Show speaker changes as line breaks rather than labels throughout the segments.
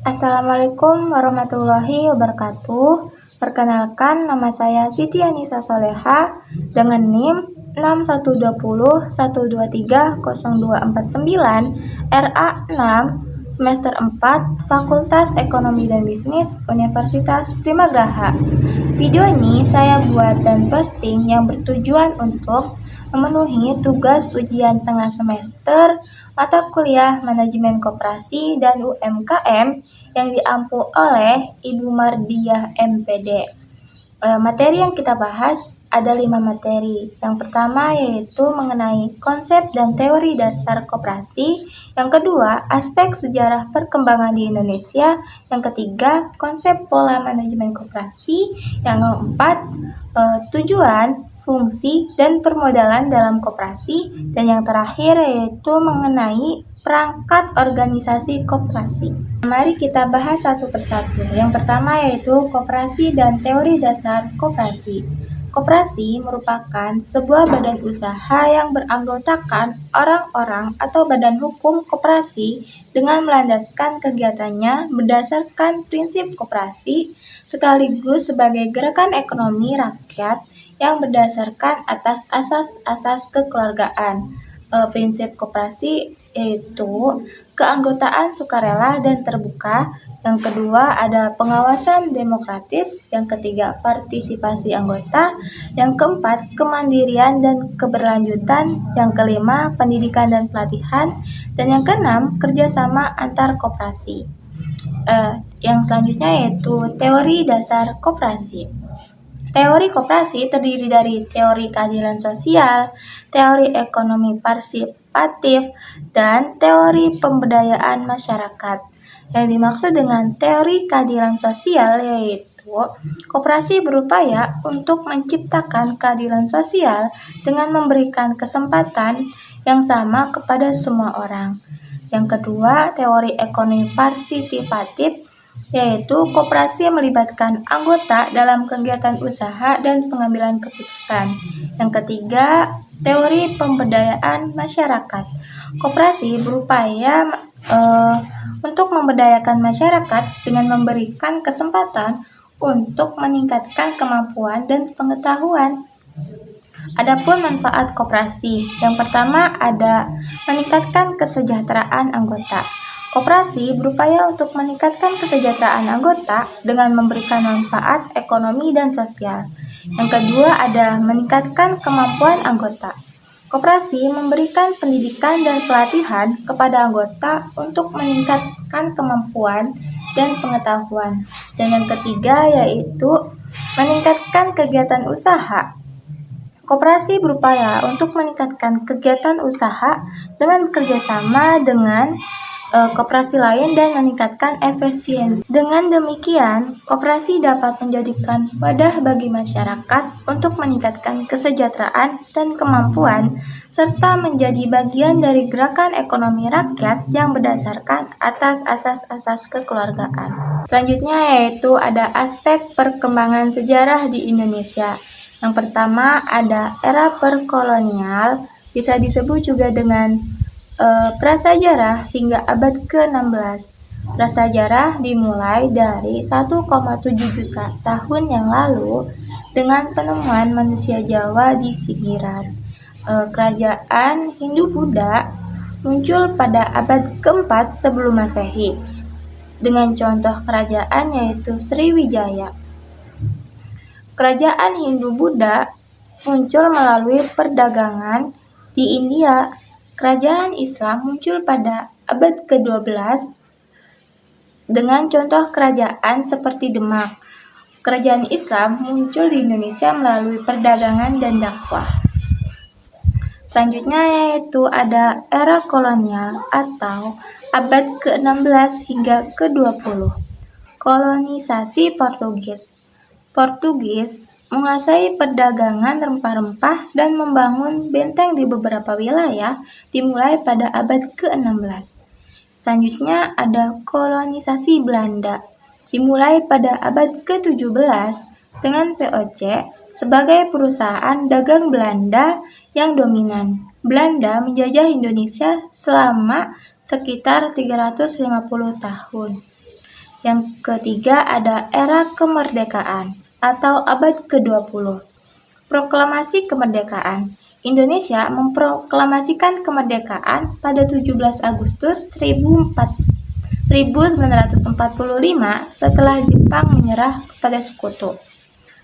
Assalamualaikum warahmatullahi wabarakatuh. Perkenalkan, nama saya Siti Anissa Soleha dengan NIM 6120123049 RA6 semester 4 Fakultas Ekonomi dan Bisnis Universitas Primagraha. Video ini saya buat dan posting yang bertujuan untuk memenuhi tugas ujian tengah semester mata kuliah Manajemen Koperasi dan UMKM yang diampu oleh Ibu Mardiah MPD. Materi yang kita bahas ada 5 materi. Yang pertama yaitu mengenai konsep dan teori dasar koperasi. Yang kedua, aspek sejarah perkembangan di Indonesia. Yang ketiga, konsep pola manajemen koperasi. Yang keempat, tujuan, fungsi, dan permodalan dalam koperasi. Dan yang terakhir yaitu mengenai perangkat organisasi koperasi. Mari kita bahas satu persatu. Yang pertama yaitu koperasi dan teori dasar koperasi. Koperasi merupakan sebuah badan usaha yang beranggotakan orang-orang atau badan hukum koperasi dengan melandaskan kegiatannya berdasarkan prinsip koperasi sekaligus sebagai gerakan ekonomi rakyat yang berdasarkan atas asas-asas kekeluargaan. Prinsip koperasi yaitu keanggotaan sukarela dan terbuka. Yang kedua ada pengawasan demokratis. Yang ketiga partisipasi anggota. Yang keempat kemandirian dan keberlanjutan. Yang kelima pendidikan dan pelatihan. Dan yang keenam kerjasama antar koperasi. Yang selanjutnya yaitu teori dasar koperasi. Teori koperasi terdiri dari teori keadilan sosial, teori ekonomi partisipatif, dan teori pemberdayaan masyarakat. Yang dimaksud dengan teori keadilan sosial yaitu koperasi berupaya untuk menciptakan keadilan sosial dengan memberikan kesempatan yang sama kepada semua orang. Yang kedua, teori ekonomi partisipatif yaitu koperasi melibatkan anggota dalam kegiatan usaha dan pengambilan keputusan. Yang ketiga, teori pemberdayaan masyarakat. Koperasi berupaya untuk memberdayakan masyarakat dengan memberikan kesempatan untuk meningkatkan kemampuan dan pengetahuan. Adapun manfaat koperasi, yang pertama ada meningkatkan kesejahteraan anggota. Koperasi berupaya untuk meningkatkan kesejahteraan anggota dengan memberikan manfaat ekonomi dan sosial. Yang kedua ada meningkatkan kemampuan anggota. Koperasi memberikan pendidikan dan pelatihan kepada anggota untuk meningkatkan kemampuan dan pengetahuan. Dan yang ketiga yaitu meningkatkan kegiatan usaha. Koperasi berupaya untuk meningkatkan kegiatan usaha dengan bekerjasama dengan koperasi lain dan meningkatkan efisiensi. Dengan demikian, koperasi dapat menjadikan wadah bagi masyarakat untuk meningkatkan kesejahteraan dan kemampuan, serta menjadi bagian dari gerakan ekonomi rakyat yang berdasarkan atas asas-asas kekeluargaan. Selanjutnya yaitu ada aspek perkembangan sejarah di Indonesia. Yang pertama ada era perkolonial, bisa disebut juga dengan prasajarah hingga abad ke-16. Prasajarah dimulai dari 1,7 juta tahun yang lalu dengan penemuan manusia Jawa di Singgiran. Kerajaan Hindu-Buddha muncul pada abad ke-4 sebelum Masehi dengan contoh kerajaan yaitu Sriwijaya. Kerajaan Hindu-Buddha muncul melalui perdagangan di India. Kerajaan Islam muncul pada abad ke-12 dengan contoh kerajaan seperti Demak. Kerajaan Islam muncul di Indonesia melalui perdagangan dan dakwah. Selanjutnya yaitu ada era kolonial atau abad ke-16 hingga ke-20. Kolonisasi Portugis. Portugis menguasai perdagangan rempah-rempah dan membangun benteng di beberapa wilayah dimulai pada abad ke-16. Selanjutnya ada kolonisasi Belanda. Dimulai pada abad ke-17 dengan VOC sebagai perusahaan dagang Belanda yang dominan. Belanda menjajah Indonesia selama sekitar 350 tahun. Yang ketiga ada era kemerdekaan atau abad ke-20. Proklamasi kemerdekaan. Indonesia memproklamasikan kemerdekaan pada 17 Agustus 1945 setelah Jepang menyerah kepada sekutu.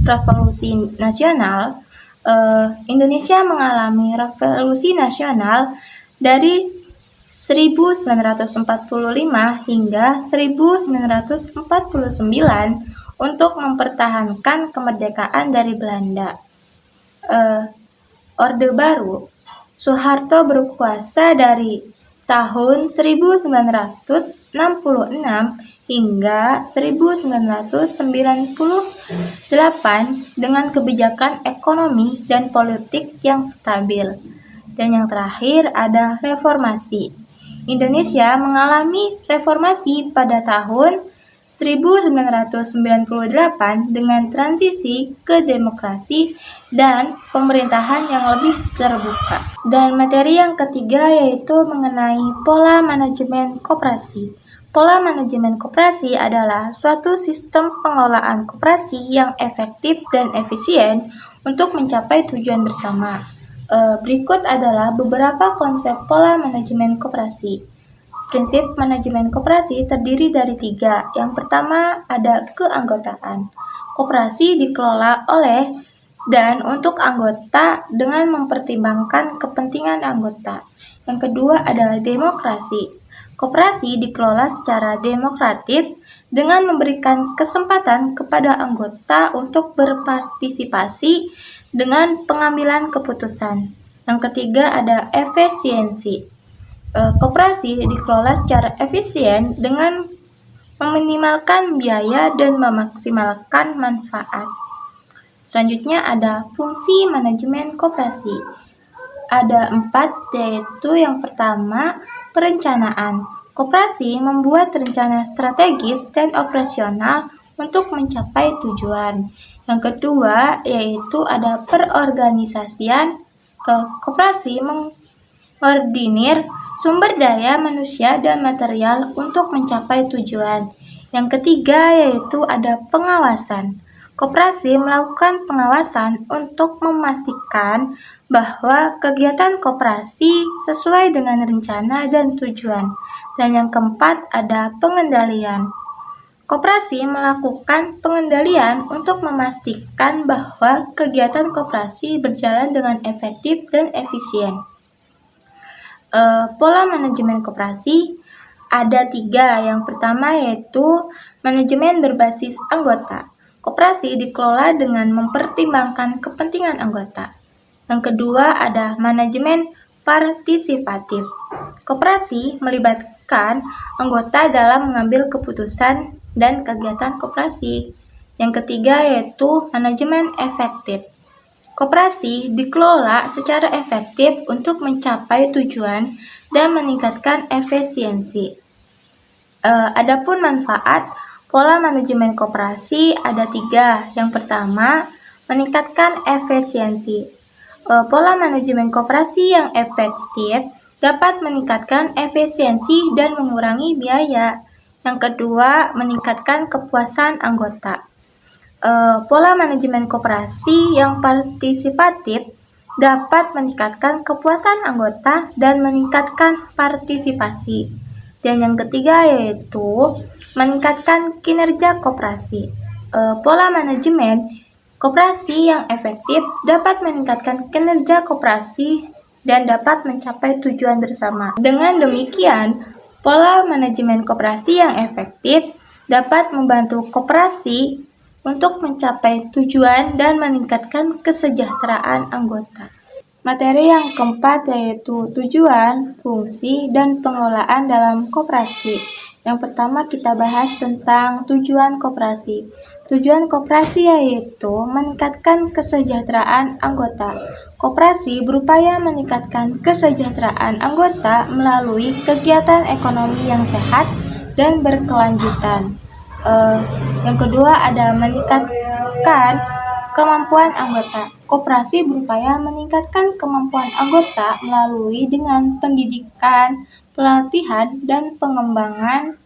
Revolusi nasional. Indonesia mengalami revolusi nasional dari 1945 hingga 1949 untuk mempertahankan kemerdekaan dari Belanda. Orde Baru. Soeharto berkuasa dari tahun 1966 hingga 1998 dengan kebijakan ekonomi dan politik yang stabil. Dan yang terakhir ada reformasi. Indonesia mengalami reformasi pada tahun 1998 dengan transisi ke demokrasi dan pemerintahan yang lebih terbuka. Dan materi yang ketiga yaitu mengenai pola manajemen koperasi. Pola manajemen koperasi adalah suatu sistem pengelolaan koperasi yang efektif dan efisien untuk mencapai tujuan bersama. Berikut adalah beberapa konsep pola manajemen koperasi. Prinsip manajemen koperasi terdiri dari 3. Yang pertama ada keanggotaan. Koperasi dikelola oleh dan untuk anggota dengan mempertimbangkan kepentingan anggota. Yang kedua ada demokrasi. Koperasi dikelola secara demokratis dengan memberikan kesempatan kepada anggota untuk berpartisipasi dengan pengambilan keputusan. Yang ketiga ada efisiensi. Koperasi dikelola secara efisien dengan meminimalkan biaya dan memaksimalkan manfaat. Selanjutnya ada fungsi manajemen koperasi. Ada 4, yaitu yang pertama perencanaan. Koperasi membuat rencana strategis dan operasional untuk mencapai tujuan. Yang kedua yaitu ada perorganisasian. Koperasi mengkoordinir sumber daya manusia dan material untuk mencapai tujuan. Yang ketiga yaitu ada pengawasan. Koperasi melakukan pengawasan untuk memastikan bahwa kegiatan koperasi sesuai dengan rencana dan tujuan. Dan yang keempat ada pengendalian. Koperasi melakukan pengendalian untuk memastikan bahwa kegiatan koperasi berjalan dengan efektif dan efisien. Pola manajemen koperasi ada 3. Yang pertama yaitu manajemen berbasis anggota. Koperasi dikelola dengan mempertimbangkan kepentingan anggota. Yang kedua ada manajemen partisipatif. Koperasi melibatkan anggota dalam mengambil keputusan dan kegiatan koperasi. Yang ketiga yaitu manajemen efektif. Koperasi dikelola secara efektif untuk mencapai tujuan dan meningkatkan efisiensi. Adapun manfaat pola manajemen koperasi ada 3. Yang pertama, meningkatkan efisiensi. Pola manajemen koperasi yang efektif dapat meningkatkan efisiensi dan mengurangi biaya. Yang kedua, meningkatkan kepuasan anggota. Pola manajemen koperasi yang partisipatif dapat meningkatkan kepuasan anggota dan meningkatkan partisipasi. Dan yang ketiga yaitu meningkatkan kinerja koperasi. Pola manajemen koperasi yang efektif dapat meningkatkan kinerja koperasi dan dapat mencapai tujuan bersama. Dengan demikian, pola manajemen koperasi yang efektif dapat membantu koperasi untuk mencapai tujuan dan meningkatkan kesejahteraan anggota. Materi yang keempat yaitu tujuan, fungsi, dan pengelolaan dalam koperasi. Yang pertama kita bahas tentang tujuan koperasi. Tujuan koperasi yaitu meningkatkan kesejahteraan anggota. Koperasi berupaya meningkatkan kesejahteraan anggota melalui kegiatan ekonomi yang sehat dan berkelanjutan. Yang kedua ada meningkatkan kemampuan anggota. Koperasi berupaya meningkatkan kemampuan anggota melalui dengan pendidikan, pelatihan, dan pengembangan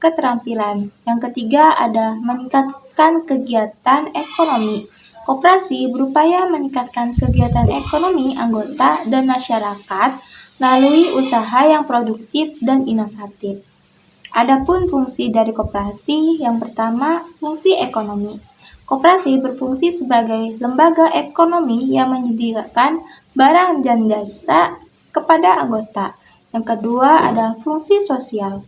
keterampilan. Yang ketiga ada meningkatkan kegiatan ekonomi. Koperasi berupaya meningkatkan kegiatan ekonomi anggota dan masyarakat melalui usaha yang produktif dan inovatif. Adapun fungsi dari koperasi, yang pertama, fungsi ekonomi. Koperasi berfungsi sebagai lembaga ekonomi yang menyediakan barang dan jasa kepada anggota. Yang kedua ada fungsi sosial.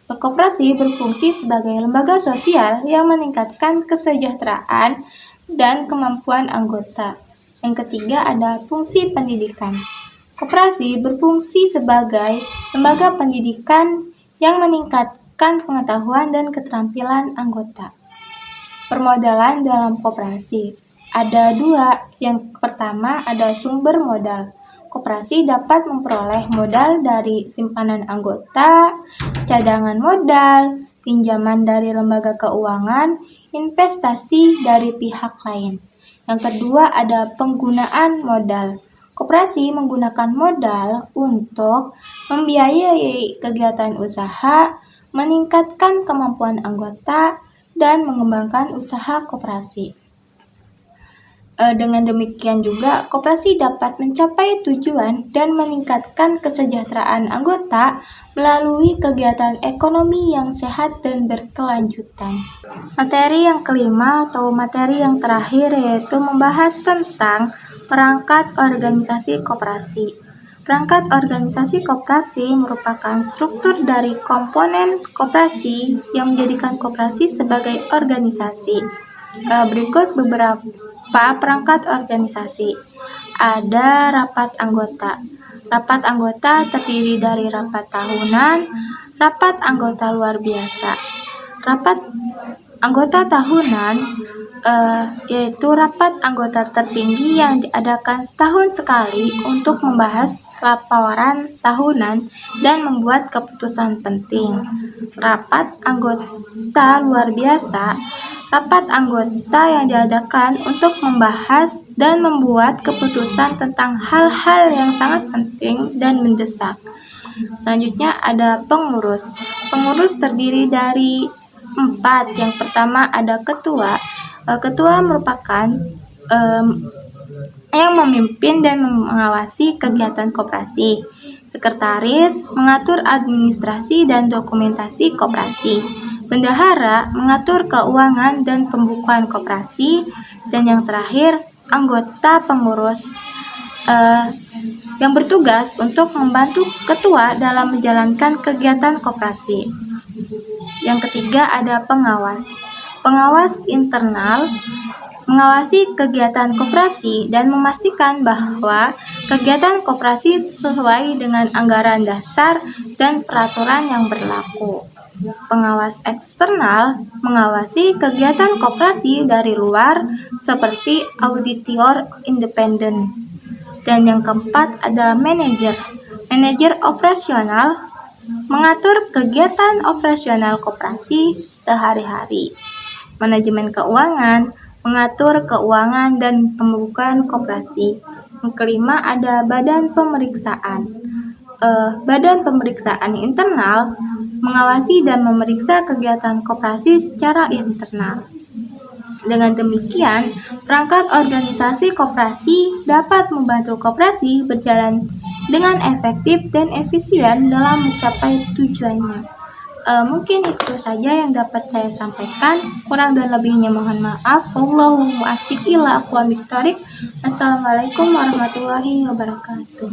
Koperasi berfungsi sebagai lembaga sosial yang meningkatkan kesejahteraan dan kemampuan anggota. Yang ketiga ada fungsi pendidikan. Koperasi berfungsi sebagai lembaga pendidikan yang meningkatkan pengetahuan dan keterampilan anggota. Permodalan dalam koperasi ada dua. Yang pertama ada sumber modal. Koperasi dapat memperoleh modal dari simpanan anggota, cadangan modal, pinjaman dari lembaga keuangan, investasi dari pihak lain. Yang kedua ada penggunaan modal. Koperasi menggunakan modal untuk membiayai kegiatan usaha, meningkatkan kemampuan anggota, dan mengembangkan usaha koperasi. Dengan demikian juga, koperasi dapat mencapai tujuan dan meningkatkan kesejahteraan anggota melalui kegiatan ekonomi yang sehat dan berkelanjutan. Materi yang kelima atau materi yang terakhir yaitu membahas tentang perangkat organisasi koperasi. Perangkat organisasi koperasi merupakan struktur dari komponen koperasi yang menjadikan koperasi sebagai organisasi. Berikut beberapa perangkat organisasi. Ada rapat anggota. Rapat anggota terdiri dari rapat tahunan, rapat anggota luar biasa. Rapat anggota tahunan yaitu rapat anggota tertinggi yang diadakan setahun sekali untuk membahas laporan tahunan dan membuat keputusan penting. Rapat anggota luar biasa, rapat anggota yang diadakan untuk membahas dan membuat keputusan tentang hal-hal yang sangat penting dan mendesak. Selanjutnya ada pengurus. Pengurus terdiri dari 4. Yang pertama ada ketua. Ketua merupakan yang memimpin dan mengawasi kegiatan koperasi. Sekretaris mengatur administrasi dan dokumentasi koperasi. Bendahara mengatur keuangan dan pembukuan koperasi. Dan yang terakhir, anggota pengurus yang bertugas untuk membantu ketua dalam menjalankan kegiatan koperasi. Yang ketiga ada pengawas. Pengawas internal mengawasi kegiatan koperasi dan memastikan bahwa kegiatan koperasi sesuai dengan anggaran dasar dan peraturan yang berlaku. Pengawas eksternal mengawasi kegiatan koperasi dari luar seperti auditor independen. Dan yang keempat ada manajer. Manajer operasional mengatur kegiatan operasional koperasi sehari-hari. Manajemen keuangan mengatur keuangan dan pembukuan koperasi. Yang kelima ada badan pemeriksaan. Badan pemeriksaan internal mengawasi dan memeriksa kegiatan koperasi secara internal. Dengan demikian, perangkat organisasi koperasi dapat membantu koperasi berjalan dengan efektif dan efisien dalam mencapai tujuannya. Mungkin itu saja yang dapat saya sampaikan. Kurang dan lebihnya mohon maaf. Wallahu muwaffiq ila aqwamit thoriq. Assalamualaikum warahmatullahi wabarakatuh.